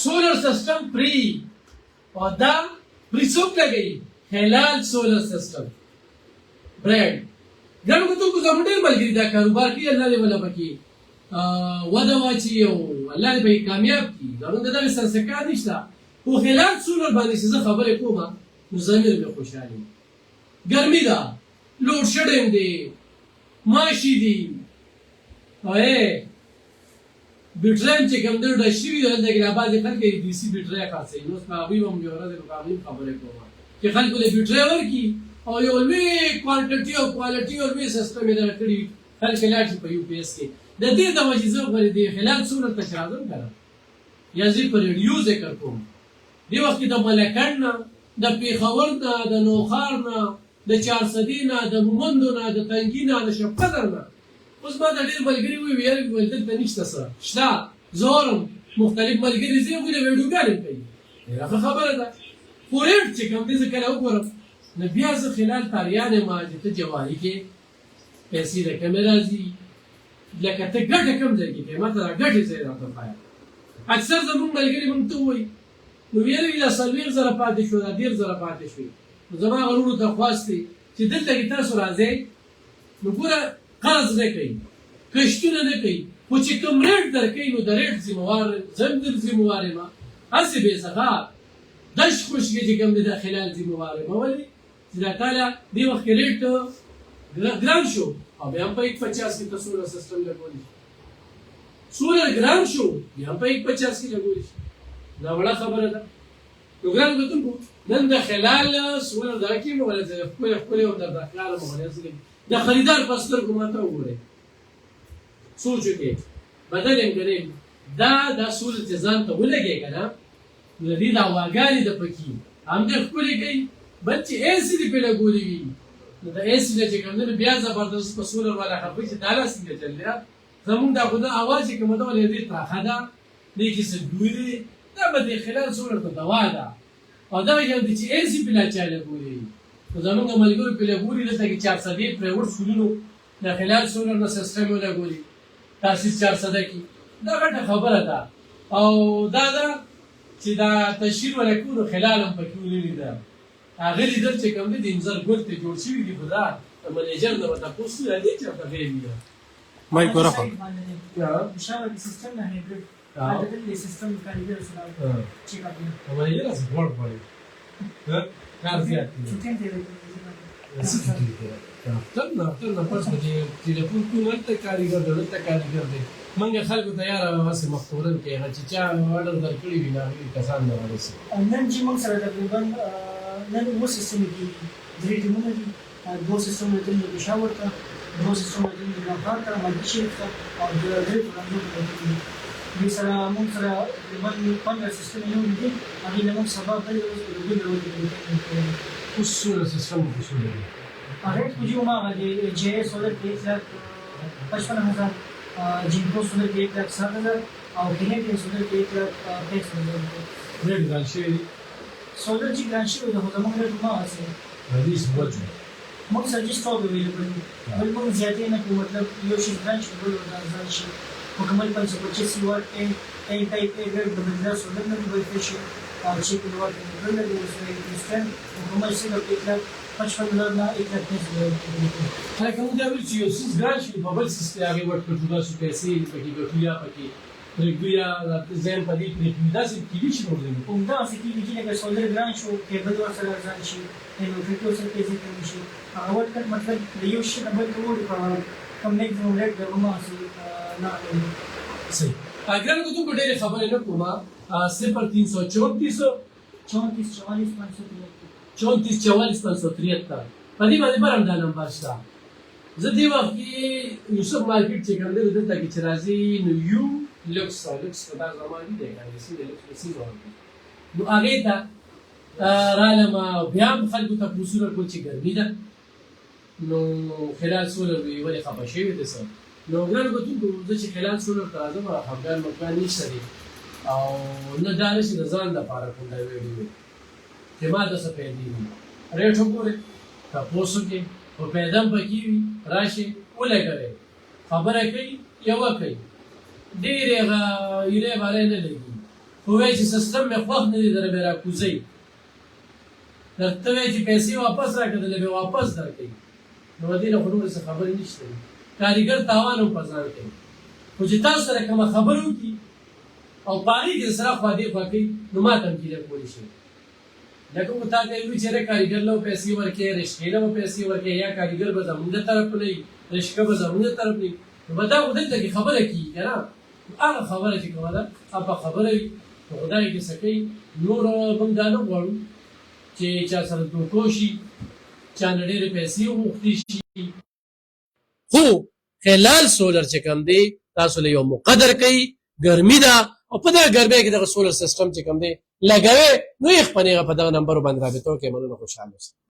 سولر سسٹم فری اور دا فری څوک لګوي هلال سولر سسٹم برانډ ګرانو کتونکو زموږ ډېر ملګري دا کاروبار کوي الله دې ولا پکې وده واچي او الله دې به کامیاب کړي زموږ د دغې سرسکار نشته خو هلال سولر باندې چې زه خبرې کوم نو ضمیر مې خوشحالي ګرمي ده لوډ شډینګ دی ماشي دي او بیټریم چې کوم دی ډېر شوي دي هلته کې را بعضې خلک یې ډي سي بیټرۍ خرڅوي نو اوس په هغوی به هم یوه ورځ په هغوی خبرې کوم چې خلکو له بیټرۍ ورکړي او یو لوی کوانټټي او کوالټي او لوی سیسټم یې دغه کړي خلک لاړ شي په یو پی ایس کې د دې د وجې زه غواړم د هلال سولر ته چې راځم که نه یا زه په ریډیو ذکر کوم دې وخت کې د ملکنډ نه د پېښور نه د نوخار نه د چارسدي نه د مومندو نه د تنګي نه د شبقدر نه اوس ما ته ډېر ملګري وویل دلته نشته څه شته زه اورم مختلف ملګري ځي هغوی له ویډیوګانې کوي ډېره ښه خبره ده خو ریټ چې کوم دی زه کله وګورم نو بیا زه خلال تاریان یم چې ته جواري کې پیسې له کمې راځي لکه ته ګټه کوم ځای کې کوې ما ته را ګټې ځای راته وښایه اکثر زموږ ملګري موږ ته ووایي نو ویلې وي دا 40,000 پاتې شو دا 10,000 پاتې شوې نو زما غرونو ته خواست دی چې دلته کې تاسو راځئ نو ګوره قرض نه کوي کښتونه نه کوي خو چې کوم ریټ درکوي نو د ریټ ذمهوار زه هم در ذمهوار یم هسې بې څخه دش خوشګې چې کوم دی د خلال ذمهوار یم ولې چې دا تاله دې وخت کې ریټ ګران شو او بیا هم په 150 کې ته سولر سسټم لګولی سولر ګران شو بیا هم په 150 کې لګولی دا وړه خبره ده نو ګران کتونکو نن د خلال سولر دا کېږي ولا د ښکلې او دردناکه مغنیځ د خریدار په سترګو ماته وګورئ سوچ وکړئ بدل یې کړئ دا سولر چې ځان ته ولګئ که نه نو د دې دا هواګانې د پکې همدې ښکلې کوي بل چې اے سي دې پرې لګولي وي نو د اے سي نه چې کوم دی بیا زبردست په سولر والا خبرې چې دا لا څنګه چل دی زمونږ دا خو دا اواز چې کومه ده ولې دې تراخه ده دې کې څه ډوي دی دا به د خلال سولر ته دوا ده او دا یو دی چې اے سي پرې لا چا لګولي نو زمونږ ملګرو پرې لګولي دلته کې 400 پرایوټ سکولونو د خلال سولر نه سیسټم یې لګولي تاسیس 400 کې دا ګټه خبره ده او دا چې دا تشهیر ولکو نو خلال هم پکې ولري ده هغه لیدل چې کوم دی د انځر ګل ته جوړ شوي دي خو دا د منیجر نه ورته پوښتنه راځي چې ورته غیر وي مایک ورخه مشابه سیستم نه هایبرید عادت دې سیستم کاریګر سره چیک اپ نه منیجر اس ورډ وایي کار زیات دی تر پس چې ټلیفون کوم ته کاریګر دلته کاریګر دی منګه خلکو تیار واسه مختورن کې چې چا اورډر درکړي وي نه کسان نه ورسي نن چې موږ سره تقریبا نن وو سیستم کې درې ټیمونه دي دوه سیستمونه د پېښور ته دوه سیستمونه د نوکار ته مالي شریف ته او د درې پروګرامونو ته دي سره موږ سره تقریبا 15 سیستمونه یو دي هغه له موږ سبا بل ورځ په دې ډول اوس سولر سیستم په سولر دی هغه کوجو ما غلي جې سولر کې 55,000 جنکو سولر کې 1,60,000 او کینیټ سولر کې 1,60,000 ریټ ګل شي سولر چې ګران شوی د هغه موږ له ما واسه حدیث وجه موږ سره سټاک ویلیبل دي بل موږ زیاتې نه کوو مطلب یو شي ګران شي بل ځان شي مکمل 525 واټ ای ټایپ ای ګر د بلدا سولر نه دی وایي شي او چې په واټ بل نه دی سره انسټنټ مکمل سره 1,55,000 نه 1,30,000 هغه کوم دا ویل چې یو څه ګران شي په بل سیستم هغه ورته جوړه شو پیسې پکې ګټیا پکې رګویا زين په دې کې داسې کیږي چې ورته دا فکر دي چې سولر ګران شو کېبل ورسره ځان شي نو فکر سره پیسې کوي شي هغه ورته مطلب د یو شي نه بل کوم کوم نه کوم ریټ درما سي نه صحیح اگر کوم ډېر خبرې نه کوم 0334 په دې باندې برم دا نمبر شته زه دې وخت کې یوسف مارکیټ چې کوم دی دلته کې چې راځي نو یو لوکس دا زماني دی کنه چې لوکس نو هغه ته رالم بیا خلکو ته پوښتنه کوي چې ګرمي ده نو خلال سولر وی ولې خپه شوی دی سر نو ګران کوم چې خلال سولر ته راځم افغان مکان نشته دی او نه دا نشي د ځان لپاره کوم دا ویډیو چې ما د څه پیدا دي ریټ وګوره تاسو کې او پیدا پکې راشي ولګره خبره کوي یو کوي ډېرې یې باندې نه لګي وایي چې سیستم مې خوښ نه دی درته به راکوزوي درته وایي چې پیسې واپس راکړه درله به واپس درکوي نو دې نه خو نورې څه خبرې نشته کارګر تاوان هم په ځان کوي خو چې تاسو سره کومه خبره وکړي او په هغې کې سره خوا دې خوا کوي نو ما ته هم کیده کولی شي لکه خو تا ته یې وي چېرې کارګر له پیسې ورکوې رشقې له به پیسې ورکوې یا کارګر به زمونږ طرف نه وي رشقه به زمونږ طرف نه وي نو به دا خو دلته کې خبره کېږي که نه هغه خبره چې کومه ده هغه خبره وي نو خدای کې څه کوي نور موږ دا نه غواړو چې چا سره دوکو شي چا نه ډېرې پیسې وغوښتې شي خو خلال سولر چې کوم دی تاسو له یو مقدر کوي ګرمي ده او په دغه ګرمۍ کې دغه سولر سیسټم چې کوم دی لګوي نو یې خپلې په دغه نمبرو باندې رابطه وکړئ مننه خوشحاله اوسئ